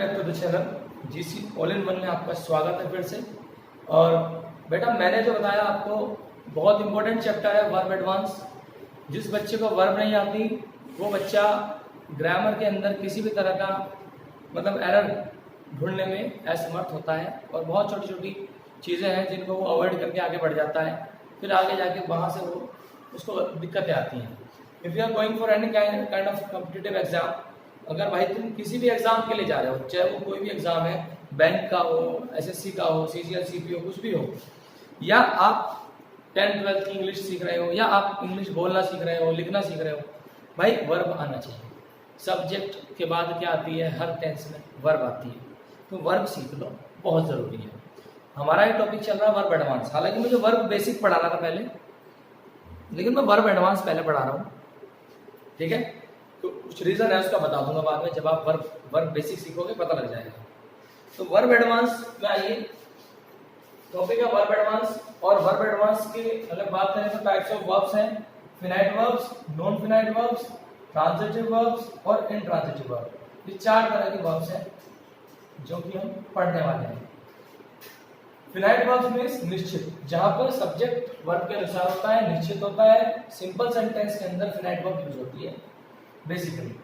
Back to the channel GC all in one में आपका स्वागत है फिर से। और बेटा मैंने जो बताया आपको बहुत इंपॉर्टेंट चैप्टर है वर्ब एडवांस। जिस बच्चे को वर्ब नहीं आती वो बच्चा ग्रामर के अंदर किसी भी तरह का मतलब एरर ढूंढने में असमर्थ होता है और बहुत छोटी छोटी चीज़ें हैं जिनको वो अवॉइड करके आगे बढ़ जाता है। फिर आगे जाके वहाँ से वो उसको दिक्कतें आती हैं। If you are going for any kind of competitive exam, अगर भाई तुम किसी भी एग्जाम के लिए जा रहे हो, चाहे वो कोई भी एग्जाम है, बैंक का हो, एसएससी का हो, सीजीएल सीपी हो, कुछ भी हो, या आप 10th-12th की इंग्लिश सीख रहे हो, या आप इंग्लिश बोलना सीख रहे हो, लिखना सीख रहे हो, भाई वर्ब आना चाहिए। सब्जेक्ट के बाद क्या आती है? हर टेंस में वर्ब आती है, तो वर्ब सीख लो, बहुत ज़रूरी है। हमारा ये टॉपिक चल रहा है वर्ब एडवांस। हालांकि मुझे वर्ब बेसिक पढ़ाना था पहले, लेकिन मैं वर्ब एडवांस पहले पढ़ा रहा हूँ, ठीक है। तो कुछ रीज़न है उसका बता दूंगा बाद में, जब आप वर्ब बेसिक सीखोगे पता लग जाएगा। तो वर्ब एडवांस में आइए, टॉपिक है वर्ब एडवांस। और वर्ब एडवांस की अगर बात करें तो टाइप्स ऑफ वर्ब्स हैं, finite verbs, non finite verbs, transitive verbs और इनट्रांजिटिव वर्ब। ये 4 तरह के वर्ब्स हैं जो कि हम पढ़ने वाले हैं। फिनाइट वर्ब्स मींस निश्चित, जहां पर सब्जेक्ट वर्ब के अनुसार होता है, निश्चित होता है। सिंपल सेंटेंस के अंदर फिनाइट वर्ब यूज होती है बेसिकली।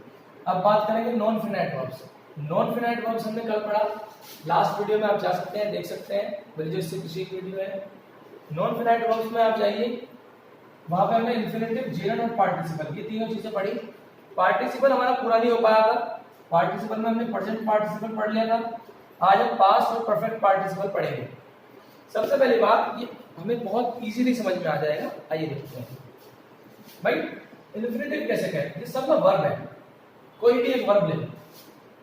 अब बात करेंगे non finite verbs. Non finite verbs हमने कल पढ़ा, लास्ट वीडियो में आप जा सकते हैं, देख सकते हैं, मेरी जो इससे पीछे वीडियो है। नॉन फिनाइट वर्ब्स में आप जाइए, वहां पे हमने इन्फिनेटिव, जीरन और पार्टिसिपल, ये तीनों चीजें पढ़ी। पार्टिसिपल हमारा पूरा नहीं हो पाया था। पार्टिसिपल में हमने प्रेजेंट पार्टिसिपल पढ़ लिया था। आज हम पास्ट और परफेक्ट पार्टिसिपल पढ़ेंगे। सबसे पहली बात, ये हमें बहुत इजीली समझ में आ जाएगा, आइए देखते हैं। भाई इन्फिनेटिव कैसे कहें? ये सब ना वर्ब है, कोई भी एक वर्ब ले लो।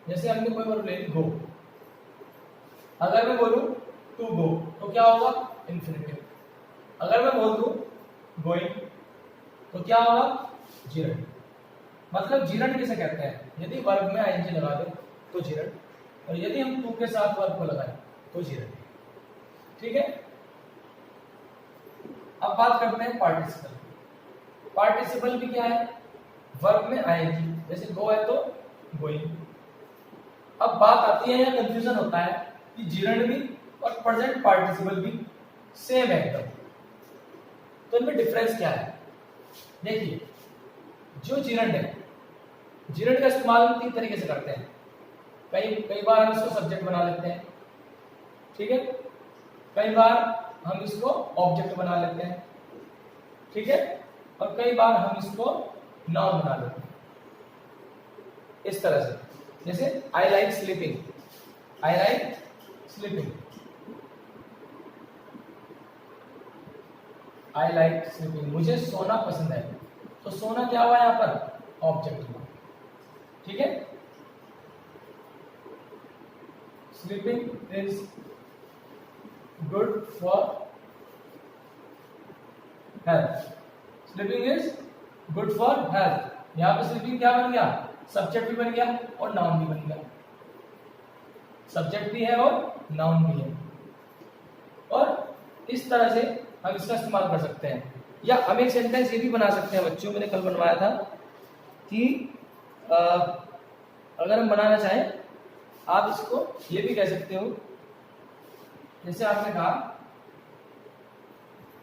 जैसे हमने कोई वर्ब ले ली गो, अगर मैं बोलूं टू गो तो क्या होगा? इन्फिनेटिव। अगर मैं बोल दूं गोइंग तो क्या होगा? जीरन। मतलब जीरन किसे कहते हैं? यदि वर्ब में आईएनजी लगा दो तो जीरन, और यदि हम टू के साथ वर्ब को लगाएं तो जीरन, ठीक है। अब बात करते हैं पार्टिसिपल। पार्टिसिपल भी क्या है? वर्ब में आईएनजी, जैसे गो है तो गोइंग। अब बात आती है, यहाँ कंफ्यूजन होता है कि जीरन भी और प्रेजेंट पार्टिसिपल भी सेम है एकदम, तो इनमें डिफरेंस क्या है? देखिए, जो जीरन है, जीरन का इस्तेमाल हम 3 तरीके से करते हैं। कई बार हम इसको सब्जेक्ट बना लेते हैं, ठीक है। कई बार हम इसको ऑब्जेक्ट बना लेते हैं, ठीक है। और कई बार हम इसको नाउन बना लेते हैं, इस तरह से। जैसे आई लाइक स्लीपिंग, आई लाइक स्लीपिंग, आई लाइक स्लीपिंग, मुझे सोना पसंद है। तो सोना क्या हुआ यहाँ पर? ऑब्जेक्ट हुआ, ठीक है। Sleeping is good for health, sleeping is good for health. यहाँ पे स्लीपिंग क्या बन गया? सब्जेक्ट भी बन गया और नाउन भी बन गया। सब्जेक्ट भी है और नाउन भी है, और इस तरह से हम इसका इस्तेमाल कर सकते हैं। या हम एक सेंटेंस ये भी बना सकते हैं, बच्चों मैंने कल बनवाया था कि अगर हम बनाना चाहें, आप इसको ये भी कह सकते हो, जैसे आपने कहा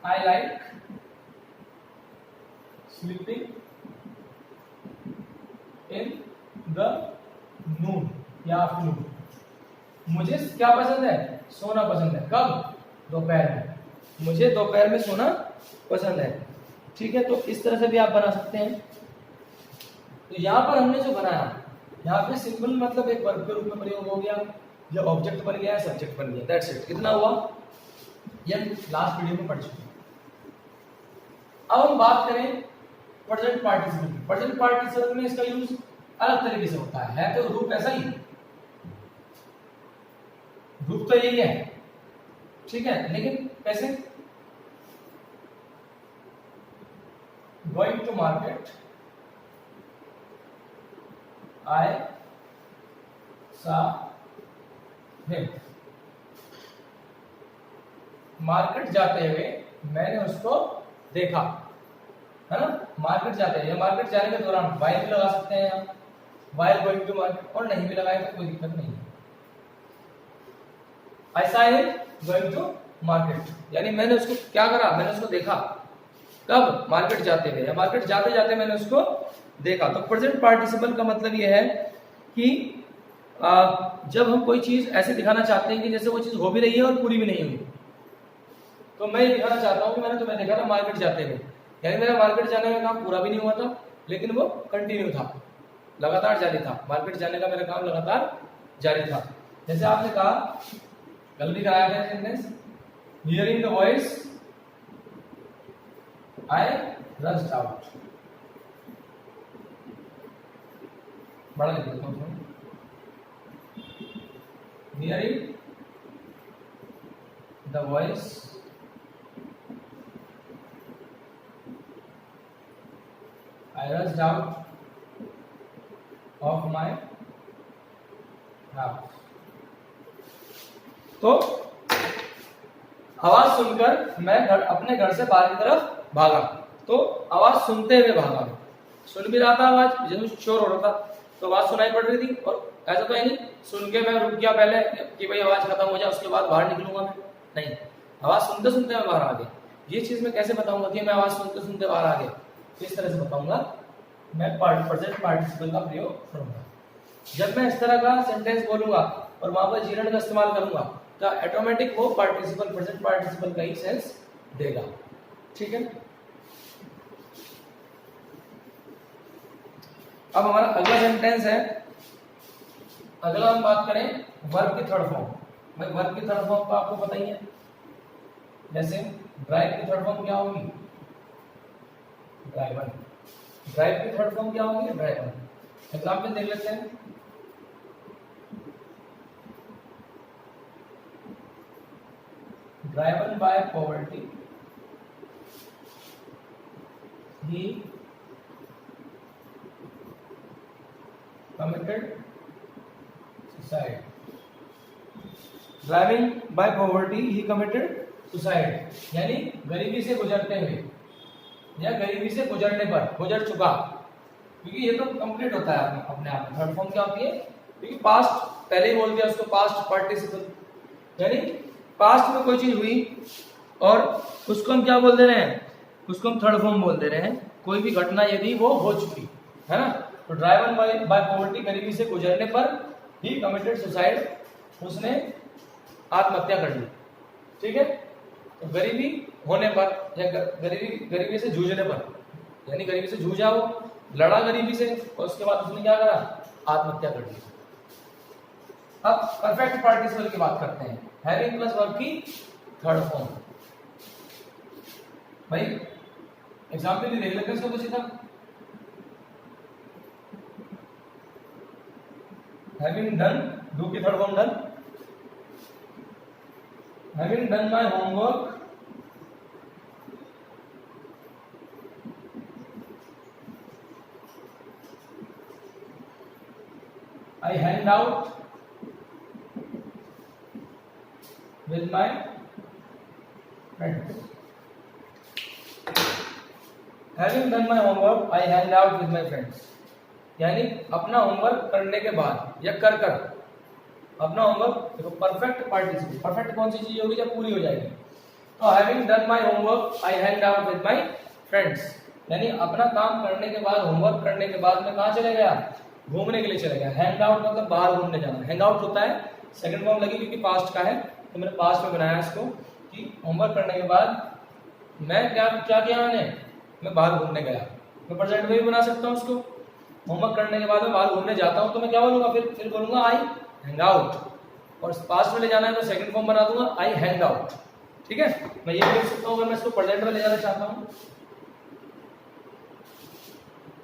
I like sleeping in the noon या आफ्टरनून। मुझे क्या पसंद है? सोना पसंद है। कब? दोपहर में। मुझे दोपहर में सोना पसंद है, ठीक है। तो इस तरह से भी आप बना सकते हैं। तो यहाँ पर हमने जो बनाया, यहाँ पे सिंपल मतलब एक वर्ब के रूप में प्रयोग हो गया, या ऑब्जेक्ट बन गया, सब्जेक्ट बन गया, दैट्स इट। कितना हुआ? ये लास्ट वीडियो में पढ़ चुके हैं। अब हम बात करें प्रेजेंट पार्टिसिपल। प्रेजेंट पार्टिसिपल में इसका यूज अलग तरीके से होता है तो रूप ऐसा ही, रूप तो यही है, ठीक है। लेकिन कैसे? गोइंग टू मार्केट, आई सा हिम। मार्केट जाते हुए मैंने उसको देखा, है ना। मार्केट जाते हैं, मार्केट जाने के दौरान वाइल भी लगा सकते हैं, यहाँ वाइल गोइंग टू मार्केट, और नहीं भी लगाए तो कोई दिक्कत नहीं है। आई saw him going to market, यानी मैंने उसको क्या करा, मैंने उसको देखा। कब? मार्केट जाते हुए, या मार्केट जाते जाते मैंने उसको देखा। तो प्रेजेंट पार्टिसिपल का मतलब ये है कि जब हम कोई चीज ऐसे दिखाना चाहते हैं कि जैसे वो चीज हो भी रही है और पूरी भी नहीं हुई, तो मैं ये दिखाना चाहता हूँ कि मैंने तुम्हें देखा था मार्केट जाते हुए, यानी मेरा मार्केट जाने का काम पूरा भी नहीं हुआ था लेकिन वो कंटिन्यू था, लगातार जारी था। मार्केट जाने का मेरा काम लगातार जारी था। जैसे आपने कहा, कल भी कराया था sentence, hearing the voice I rushed out. बड़ा लिख देता हूँ, hearing the voice I rushed out of my house। तो आवाज सुनकर मैं अपने घर से बाहर की तरफ भागा। तो आवाज सुनते हुए भागा, सुन भी रहा था आवाज, जब शोर हो रहा था तो आवाज सुनाई पड़ रही थी, और ऐसा तो है नहीं सुन के मैं रुक गया पहले कि भाई आवाज खत्म हो जाए उसके बाद बाहर निकलूंगा मैं, नहीं, आवाज सुनते सुनते मैं बाहर आ गया। ये चीज मैं कैसे बताऊंगा कि मैं आवाज सुनते सुनते बाहर आ गया, इस तरह से बताऊंगा, मैं प्रेजेंट पार्टिसिपल का प्रयोग करूंगा। जब मैं इस तरह का सेंटेंस बोलूंगा और वहां पर जीरण का इस्तेमाल करूंगा तो ऑटोमेटिक वो पार्टिसिपल प्रेजेंट पार्टिसिपल का ही सेंस देगा। ठीक है, अब हमारा अगला सेंटेंस है, अगला हम बात करें वर्ब की थर्ड फॉर्म। भाई वर्ब की थर्ड फॉर्म तो आपको पता ही है, जैसे ड्राइव की थर्ड फॉर्म क्या होगी, ड्राइवन। ड्राइव की थर्ड फॉर्म क्या होगी, ड्राइवन। एग्जाम्पल देख लेते हैं, driven by poverty, he committed suicide। Driving by poverty he committed suicide, यानी गरीबी से गुजरते हुए या गरीबी से गुजरने पर, गुजर चुका, क्योंकि ये तो कंप्लीट होता है अपने आप में। थर्ड फॉर्म क्या होती है, क्योंकि पास्ट पहले ही बोल दिया उसको, पास्ट पार्टिसिपल, यानी पास्ट में कोई चीज हुई और उसको हम क्या बोल दे रहे हैं, उसको हम थर्ड फॉर्म बोल दे रहे हैं। कोई भी घटना यदि वो हो चुकी है ना, तो ड्राइवन बाय पॉवर्टी, गरीबी से गुजरने पर, ही कमिटेड सुसाइड, उसने आत्महत्या कर ली। ठीक है, तो गरीबी होने पर या गरीबी से जूझने पर, यानी गरीबी से जूझा, वो लड़ा गरीबी से और उसके बाद उसने क्या करा, आत्महत्या कर ली। अब परफेक्ट पार्टिसिपल की बात करते हैं, हैविंग प्लस वर्ब की थर्ड फॉर्म। भाई एग्जाम्पल भी देख लेते हैं इसको कुछ इतना, हैविंग डन, डू की third form done, having done my homework I hang out with my friends। Having done my homework, I hang out with my friends। यानी अपना होमवर्क करने के बाद या कर कर अपना होमवर्क, देखो परफेक्ट पार्टिसिपल, परफेक्ट कौन सी चीज होगी जब पूरी हो जाएगी, तो having done my homework I hang out with my friends, यानी अपना काम करने के बाद, होमवर्क करने के बाद मैं कहाँ चले गया, घूमने के लिए चले गया। हैंग आउट मतलब बाहर घूमने जाना, हैंग आउट होता है सेकंड फॉर्म लगी क्योंकि पास्ट का है, तो मैंने पास्ट में बनाया इसको कि होमवर्क करने के बाद मैं क्या क्या किया, मैं बाहर घूमने गया। मैं प्रेजेंट में भी बना सकता हूँ उसको, होमवर्क करने के बाद मैं बाहर घूमने जाता हूँ, तो मैं क्या बोलूंगा, फिर बोलूंगा आई हैंग आउट, और पास्ट में ले जाना है तो सेकंड फॉर्म बना दूंगा आई हैंग आउट। ठीक है, मैं ये लिख सकता हूँ अगर मैं इसको प्रेजेंट में ले जाना चाहता हूँ,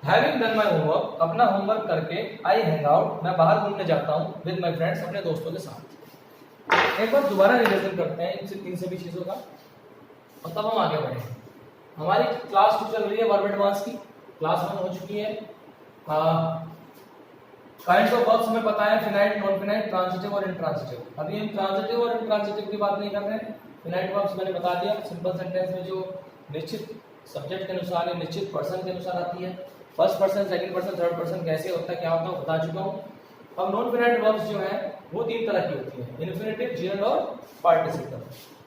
हैविंग डन माय होमवर्क, अपना होमवर्क करके, आई हैंग आउट, मैं बाहर घूमने जाता हूँ, विद माय फ्रेंड्स, अपने दोस्तों के साथ। एक बार दोबारा रिविजन करते हैं इन सभी चीजों का और तब हम आगे बढ़ेंगे। हमारी क्लास जो चल रही है वर्ब एडवांस की, क्लास 1 हो चुकी है। काइंड्स ऑफ वर्ब्स हमें पता है, फिनाइट, नॉन फिनाइट, ट्रांजिटिव और इंट्रांजिटिव। अभी हम ट्रांजिटिव और इंट्रांजिटिव की बात नहीं कर रहे हैं। फिनाइट वर्ब्स मैंने बता दिया, सिंपल सेंटेंस में जो निश्चित सब्जेक्ट के अनुसार या निश्चित पर्सन के अनुसार आती है। First person, second person, third person कैसे होता है, क्या होता है, बता चुका हूँ। अब नॉन फिनाइट वर्ब्स जो है वो तीन तरह की होती है, इन्फिनेटिव, जीरंड और पार्टिसिपल।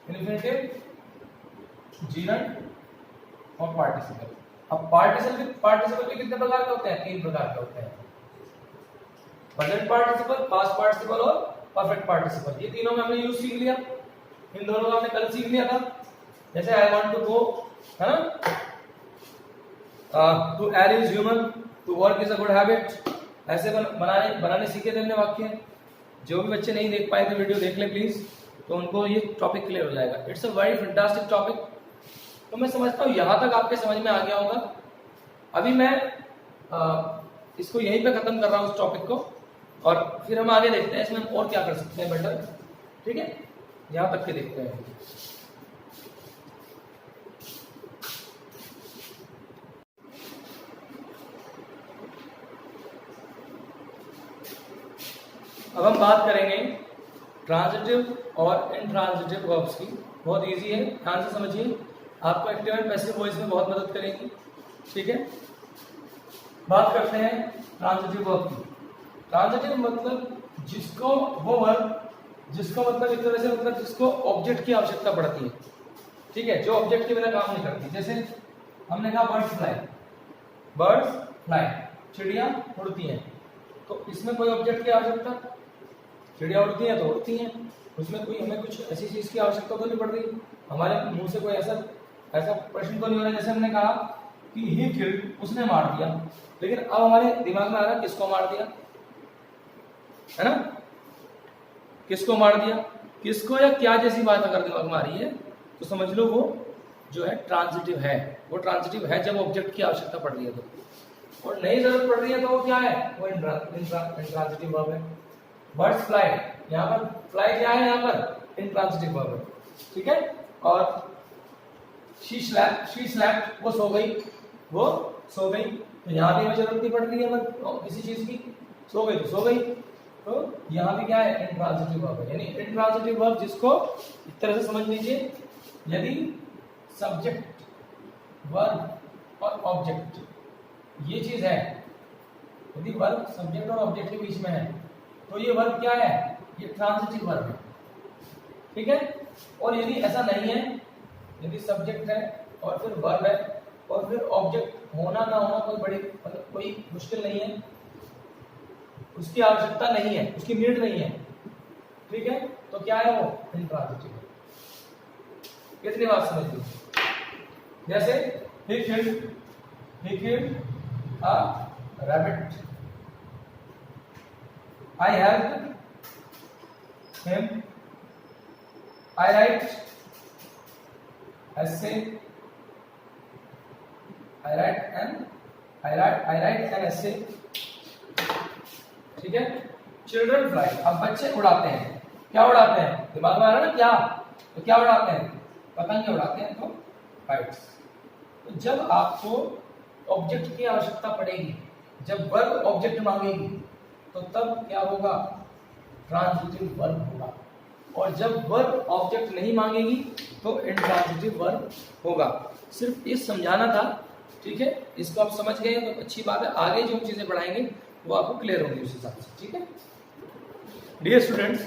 इन्फिनेटिव, जीरंड और पार्टिसिपल। अब पार्टिसिपल भी कितने प्रकार के होते हैं? तीन प्रकार के होते हैं, प्रेजेंट पार्टिसिपल, पास्ट पार्टिसिपल और परफेक्ट पार्टिसिपल। ये तीनों में हमने यूज सीख लिया, इन दोनों का हमने कल सीख लिया था। जैसे आई वांट टू गो, है ना, to err is human, to work is a good habit, ऐसे बनाने सीखे थे हमने वाक्य। जो भी बच्चे नहीं देख पाए थे वीडियो देख ले प्लीज, तो उनको ये टॉपिक क्लियर हो जाएगा। It's a very fantastic topic. तो मैं समझता हूँ यहाँ तक आपके समझ में आ गया होगा। अभी मैं इसको यहीं पे खत्म कर रहा हूँ उस टॉपिक को, और फिर हम आगे देखते हैं इसमें हम और क्या कर सकते हैं बेटर। ठीक है, यहाँ तक के देखते हैं। अब हम बात करेंगे ट्रांजिटिव और इंट्रांजिटिव वर्ब्स की। बहुत इजी है, ध्यान से समझिए, आपको एक्टिव एंड पैसिव वॉइस में बहुत मदद करेगी। ठीक है, बात करते हैं ट्रांजिटिव वर्ब की। ट्रांजिटिव मतलब जिसको, वो वर्ब जिसको मतलब एक तरह से मतलब जिसको ऑब्जेक्ट की आवश्यकता पड़ती है। ठीक है, जो ऑब्जेक्ट के बिना काम नहीं करती। जैसे हमने कहा बर्ड्स फ्लाई, बर्ड्स फ्लाई, चिड़िया उड़ती हैं। तो इसमें कोई ऑब्जेक्ट की आवश्यकता, चिड़िया उड़ती हैं तो उड़ती हैं, उसमें कोई हमें कुछ ऐसी चीज की आवश्यकता तो नहीं पड़ रही, हमारे मुंह से कोई ऐसा प्रश्न तो नहीं हो रहा। जैसे हमने कहा कि ही किल्ड, उसने मार दिया, लेकिन अब हमारे दिमाग में आ रहा है किसको मार दिया, है ना, किसको मार दिया, किसको या क्या जैसी बात अगर दिमाग में आ रही है तो समझ लो वो जो है ट्रांजिटिव है। वो ट्रांजिटिव है जब ऑब्जेक्ट की आवश्यकता पड़ रही है तो, और नई जरूरत पड़ रही है तो वो क्या है, वो इंट्रांजिटिव वर्ब है। बर्ड्स फ्लाई, यहाँ पर फ्लाई क्या है, यहाँ पर इंट्रांजिटिव वर्ब है। ठीक है, और शी स्लेप्ट, वो सो गई, वो सो गई, तो यहाँ भी हमें जरूरत नहीं पड़ रही है किसी चीज की, सो गई तो सो गई। तो यहाँ भी क्या है, इंट्रांजिटिव वर्ब है। यानी इंट्रांजिटिव वर्ब जिसको इस तरह से समझ लीजिए, यदि सब्जेक्ट, वर्ब और ऑब्जेक्ट ये चीज है, यदि वर्ब सब्जेक्ट और ऑब्जेक्ट के बीच में है तो ये वर्ब क्या है, ये ट्रांजिटिव वर्ब है। ठीक है, और यदि ऐसा नहीं है, यदि सब्जेक्ट है और फिर वर्ब है और फिर ऑब्जेक्ट होना ना होना कोई बड़ी मतलब कोई मुश्किल नहीं है, उसकी आवश्यकता नहीं है, उसकी नीड नहीं है। ठीक है, तो क्या है वो, इंट्रांजिटिव है। कितनी बात समझ लीजिए। जैसे he killed a rabbit, I helped him, I write essay, I write an essay। ठीक है, चिल्ड्रन फ्लाई, अब बच्चे उड़ाते हैं, क्या उड़ाते हैं, दिमाग में आ रहा है ना क्या, तो क्या उड़ाते हैं, पतंगे उड़ाते हैं, तो काइट्स। तो जब आपको ऑब्जेक्ट की आवश्यकता पड़ेगी, जब वर्ब ऑब्जेक्ट मांगेगी तो तब क्या होगा, ट्रांजिटिव वर्ब होगा, और जब वर्ब ऑब्जेक्ट नहीं मांगेगी तो इंट्रांजिटिव वर्ब होगा। सिर्फ ये समझाना था। ठीक है, इसको आप समझ गए तो अच्छी बात है, आगे जो हम चीजें पढ़ाएंगे वो आपको क्लियर होंगी उस हिसाब से। ठीक है डियर स्टूडेंट्स,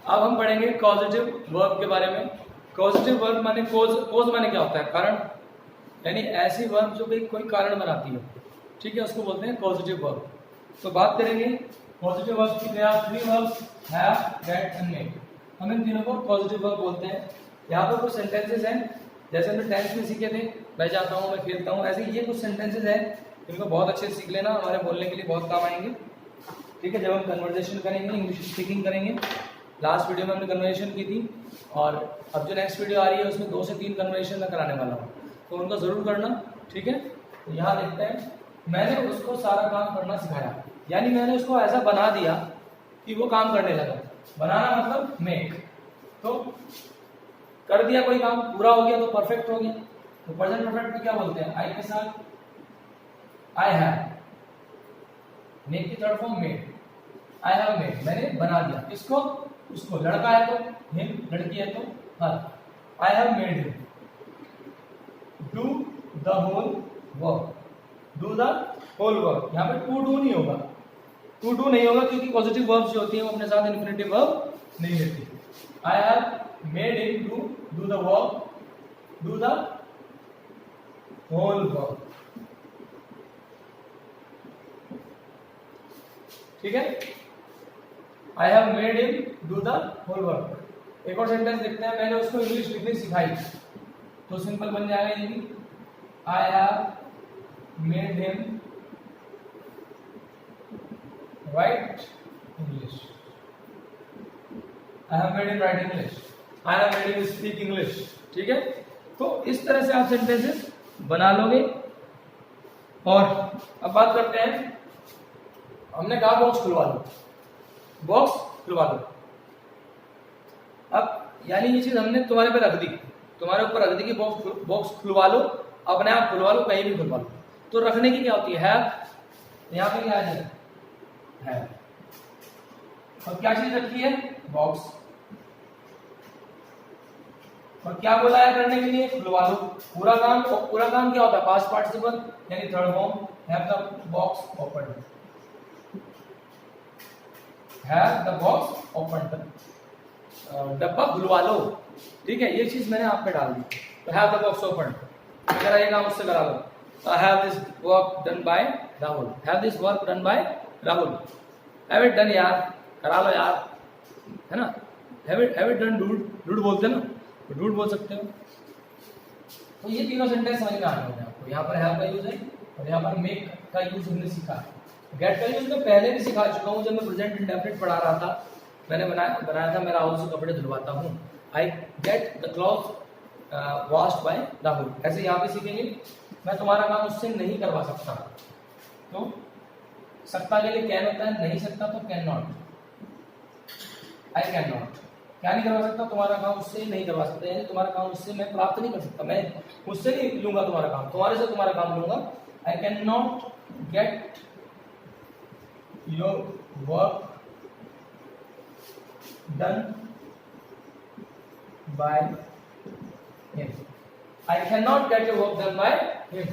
अब हम पढ़ेंगे कॉजेटिव वर्ब के बारे में। कॉजेटिव वर्ब माने कोज माने क्या होता है, कारण, यानी ऐसी वर्ब जो कोई कारण बनाती है। ठीक है, उसको बोलते हैं कॉजेटिव वर्ब। तो बात करेंगे पॉजिटिव वर्ब की। Three verbs have, get and make, हम इन तीनों को पॉजिटिव वर्ब बोलते हैं। यहाँ पर कुछ सेंटेंसेस हैं, जैसे हमने टेंस में सीखे थे, मैं जाता हूँ, मैं खेलता हूँ, ऐसे ये कुछ सेंटेंसेस हैं, इनको बहुत अच्छे से सीख लेना, हमारे बोलने के लिए बहुत काम आएंगे। ठीक है, जब हम कन्वर्सेशन करेंगे, इंग्लिश स्पीकिंग करेंगे। लास्ट वीडियो में हमने कन्वर्सेशन की थी, और अब जो नेक्स्ट वीडियो आ रही है उसमें 2 से 3 कन्वर्सेशन मैं कराने वाला हूँ, तो उनको जरूर करना। ठीक है, तो यहाँ देखते हैं, मैंने उसको सारा काम करना सिखाया, यानी मैंने उसको ऐसा बना दिया कि वो काम करने लगा। बनाना मतलब मेक, तो कर दिया, कोई काम पूरा हो गया तो परफेक्ट हो गया। तो प्रेजेंट परफेक्ट में क्या बोलते हैं, आई के साथ आई हैव, मेक की third form made, I have made, मैंने बना दिया। किसको, उसको, लड़का है तो हिम, लड़की है तो her, I have made him. Do the whole work, do the whole work, यहाँ पे टू डू नहीं होगा, टू डू नहीं होगा क्योंकि पॉजिटिव वर्ब्स जो होती हैं वो अपने साथ इन्फिनेटिव वर्ब नहीं लेती। I have made him to do the work, do the whole work. ठीक है, I have made him do the whole work. एक और सेंटेंस देखते हैं, मैंने उसको इंग्लिश लिखनी सिखाई, तो सिंपल बन जाएगा ये भी, आई have made him right English, I have made him right English, I have made him speak English. ठीक है, तो इस तरह से आप सेंटेंसेस बना लोगे। और अब बात करते हैं, हमने कहा बॉक्स खुलवा लो, बॉक्स खुलवा लो। अब यानी ये चीज हमने तुम्हारे पे रख दी, तुम्हारे ऊपर रख दी कि बॉक्स खुलवा लो, अपने आप खुलवा लो, कहीं भी खुलवा लो। तो रखने की क्या होती है, यहाँ पे क्या है, और क्या चीज रखी है, बॉक्स। और क्या बोला है करने के लिए, खुलवा लो। पूरा काम, और पूरा काम क्या होता है, पास्ट पार्टिसिपल यानी third form, have the box open, have the box open, डब्बा खुलवा लो। ठीक है, ये चीज मैंने आप पे डाल दी, तो हैव द बॉक्स ओपन। अगर ये काम उससे करा लो, have this work done by Rahul, have this work done by Rahul, have it done यार, करा लो यार, है ना, have it done dude, dude बोलते हैं ना, तो डूड बोल सकते हो। तो ये तीनों सेंटेंस समझ में आ गए आपको। यहाँ पर हैव का यूज है और यहाँ पर मेक का यूज हमने सीखा है। गेट का यूज मैं पहले भी सिखा चुका हूँ, जब मैं प्रेजेंट इंडेफिनिट पढ़ा रहा था, मैंने बनाया था, मैं राहुल से कपड़े धुलवाता हूँ, I get the cloth washed bye Rahul. ऐसे यहाँ पे सीखेंगे, मैं तुम्हारा काम उससे नहीं करवा सकता। तो सकता के लिए कैन होता है, नहीं सकता तो can not, I can not. क्या नहीं करवा सकता, तुम्हारा काम उससे नहीं करवा सकता, यानी तुम्हारा काम उससे मैं प्राप्त नहीं कर सकता, मैं उससे नहीं लूंगा तुम्हारा काम, तुम्हारे से तुम्हारा काम लूंगा। I can not get your work done by him, I can not get your work done by him.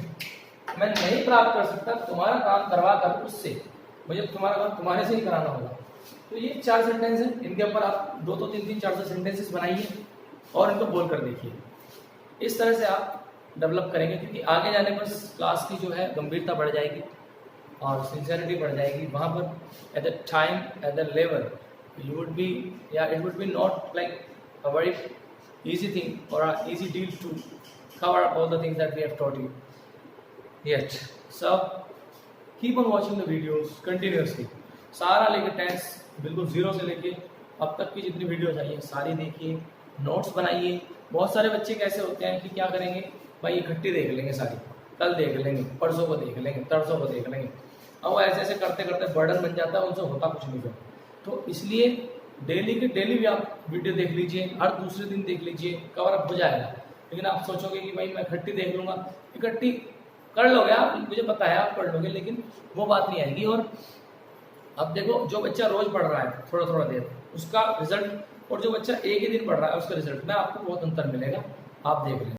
मैं नहीं प्राप्त कर सकता तुम्हारा काम करवा कर उससे, मुझे तुम्हारा काम तुम्हारे से ही कराना होगा। तो ये 4 सेंटेंस हैं, इनके ऊपर आप 2 तो 3 4 सेंटेंसेस बनाइए और इनको बोल कर देखिए। इस तरह से आप डेवलप करेंगे, क्योंकि आगे जाने पर क्लास की जो है गंभीरता बढ़ जाएगी और सिंसियरिटी बढ़ जाएगी। वहाँ पर at the time, at the level, you would be, या it would be not like a very easy thing or an easy deal to cover up all the things that we have taught you yet. So keep on watching the videos continuously, सारा लेके tense बिल्कुल 0 से लेके अब तक की जितनी videos I हैं सारी देखिए, नोट्स बनाइए। बहुत सारे बच्चे कैसे होते हैं कि क्या करेंगे, भाई इकट्ठी देख लेंगे सारी, कल देख लेंगे, परसों को देख लेंगे, तरसों को देख लेंगे, और वो ऐसे ऐसे करते करते बर्डन बन जाता है, उनसे होता कुछ नहीं फिर। तो इसलिए डेली के डेली भी आप वीडियो देख लीजिए, हर दूसरे दिन देख लीजिए, कवर अप हो जाएगा। लेकिन आप सोचोगे कि भाई मैं इकट्ठी देख लूँगा, इकट्ठी कर लोगे आप, मुझे पता है आप पढ़ लोगे, लेकिन वो बात नहीं आएगी। और अब देखो, जो बच्चा रोज पढ़ रहा है थोड़ा थोड़ा देर, उसका रिजल्ट, और जो बच्चा एक ही दिन पढ़ रहा है उसका रिजल्ट में आपको बहुत अंतर मिलेगा, आप देख लें।